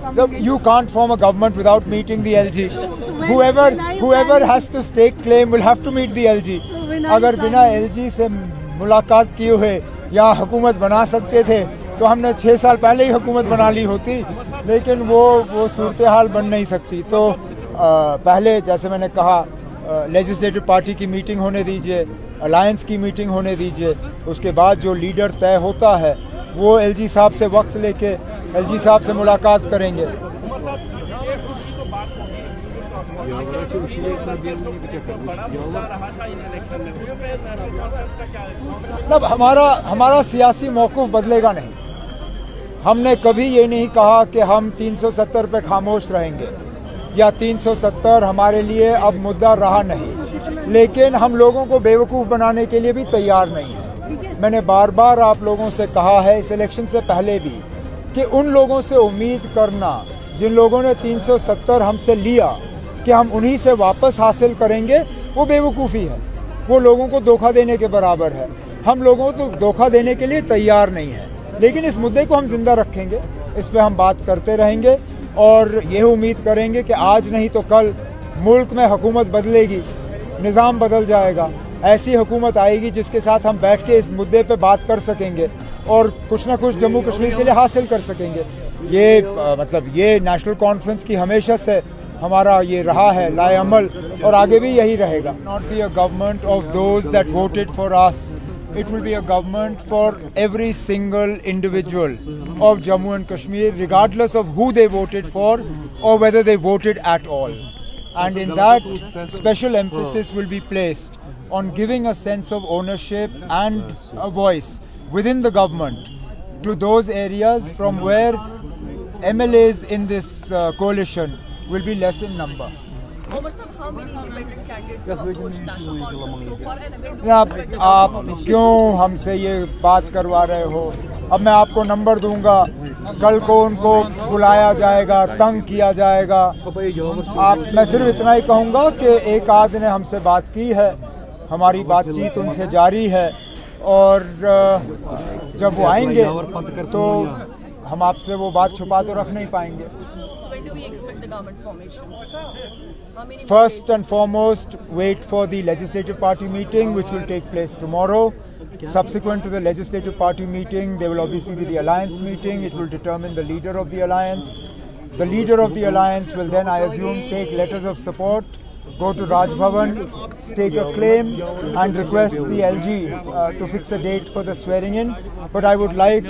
You can't form a government without meeting the LG. Whoever has to stake claim will have to meet the LG. अगर बिना LG से मुलाकात किए हुए या हुकूमत बना सकते थे तो हमने 6 साल पहले ही हुकूमत बना ली होती, लेकिन वो सूरत हाल बन नहीं सकती। तो पहले जैसे मैंने कहा लेजिस्लेटिव पार्टी की मीटिंग होने दीजिए, अलायंस की मीटिंग होने दीजिए, उसके बाद जो लीडर तय होता है वो LG साहब से वक्त लेके LG साहब से मुलाकात करेंगे। मतलब हमारा सियासी मौक़िफ़ बदलेगा नहीं। हमने कभी ये नहीं कहा कि हम 370 पे खामोश रहेंगे या 370 हमारे लिए अब मुद्दा रहा नहीं, लेकिन हम लोगों को बेवकूफ़ बनाने के लिए भी तैयार नहीं है। मैंने बार बार आप लोगों से कहा है इस इलेक्शन से पहले भी कि उन लोगों से उम्मीद करना जिन लोगों ने 370 हमसे लिया कि हम उन्हीं से वापस हासिल करेंगे, वो बेवकूफ़ी है, वो लोगों को धोखा देने के बराबर है। हम लोगों को धोखा देने के लिए तैयार नहीं है, लेकिन इस मुद्दे को हम जिंदा रखेंगे, इस पे हम बात करते रहेंगे और ये उम्मीद करेंगे कि आज नहीं तो कल मुल्क में हुकूमत बदलेगी, निज़ाम बदल जाएगा, ऐसी हुकूमत आएगी जिसके साथ हम बैठ के इस मुद्दे पे बात कर सकेंगे और कुछ ना कुछ जम्मू कश्मीर के लिए हासिल कर सकेंगे। ये नेशनल कॉन्फ्रेंस की हमेशा से हमारा ये रहा है लाए अमल और आगे भी यही रहेगा। Not be a government of those that voted for us, it will be a government for every single individual of Jammu and Kashmir, regardless of who they voted for or whether they voted at all. And in that, special emphasis will be placed on giving a sense of ownership and a voice within the government to those areas from where MLAs in this coalition will be less in number. Omar sir, how many independent candidates have approached national conference so far and when do you expect the आप क्यों हमसे ये बात करवा रहे हो? अब मैं आपको नंबर दूंगा, कल को उनको बुलाया जाएगा, तंग किया जाएगा। मैं सिर्फ इतना ही कहूँगा कि एक आध ने हमसे बात की है, हमारी बातचीत उनसे जारी है और जब वो आएंगे तो हम आपसे वो बात छुपा तो रख नहीं पाएंगे। When do we expect the government formation? First and foremost, wait for the legislative party meeting, which will take place tomorrow. Subsequent to the legislative party meeting, there will obviously be the alliance meeting. It will determine the leader of the alliance. The leader of the alliance will then, I assume, take letters of support, go to Raj Bhavan, stake a claim and request the LG to fix a date for the swearing in. But I would like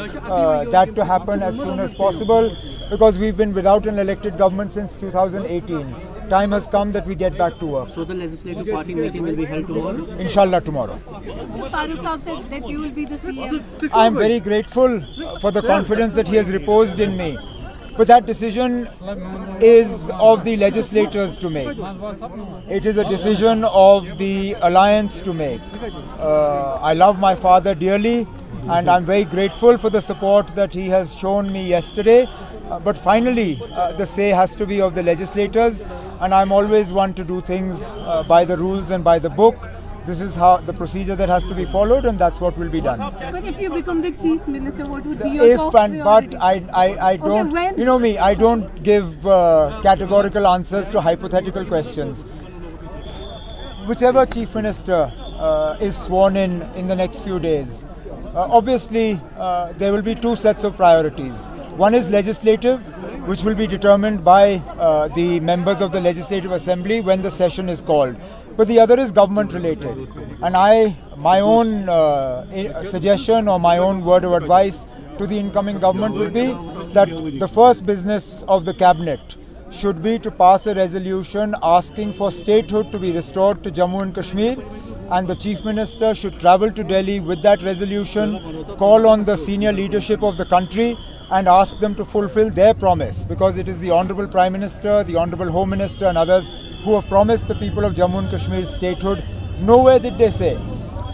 that to happen as soon as possible because we've been without an elected government since 2018. Time has come that we get back to work. So the legislative party meeting will be held tomorrow? Inshallah tomorrow. So Farooq Saab said that you will be the CM. I am very grateful for the confidence that he has reposed in me. But that decision is of the legislators to make. It is a decision of the alliance to make. I love my father dearly and I'm very grateful for the support that he has shown me yesterday. But finally, the say has to be of the legislators, and I'm always one to do things by the rules and by the book. This is how the procedure that has to be followed, and that's what will be done. But if you become the chief minister, what would be your top priority? I don't. Okay, you know me. I don't give categorical answers to hypothetical questions. Whichever chief minister is sworn in the next few days, obviously there will be two sets of priorities. One is legislative, which will be determined by the members of the Legislative Assembly when the session is called. But the other is government related. And my own suggestion or my own word of advice to the incoming government would be that the first business of the cabinet should be to pass a resolution asking for statehood to be restored to Jammu and Kashmir. And the Chief Minister should travel to Delhi with that resolution, call on the senior leadership of the country and ask them to fulfill their promise, because it is the Honourable Prime Minister, the Honourable Home Minister and others who have promised the people of Jammu and Kashmir statehood. Nowhere did they say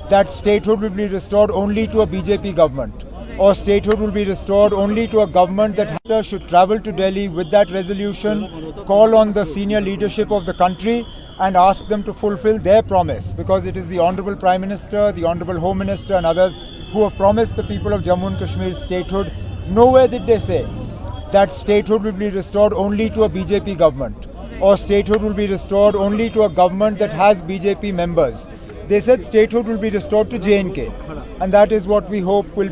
that statehood will be restored only to a BJP government or statehood will be restored only to a government that should travel to Delhi with that resolution, call on the senior leadership of the country and ask them to fulfill their promise, because it is the Honourable Prime Minister, the Honourable Home Minister and others who have promised the people of Jammu and Kashmir statehood. Nowhere did they say that statehood will be restored only to a BJP government, or statehood will be restored only to a government that has BJP members. They said statehood will be restored to J&K, and that is what we hope will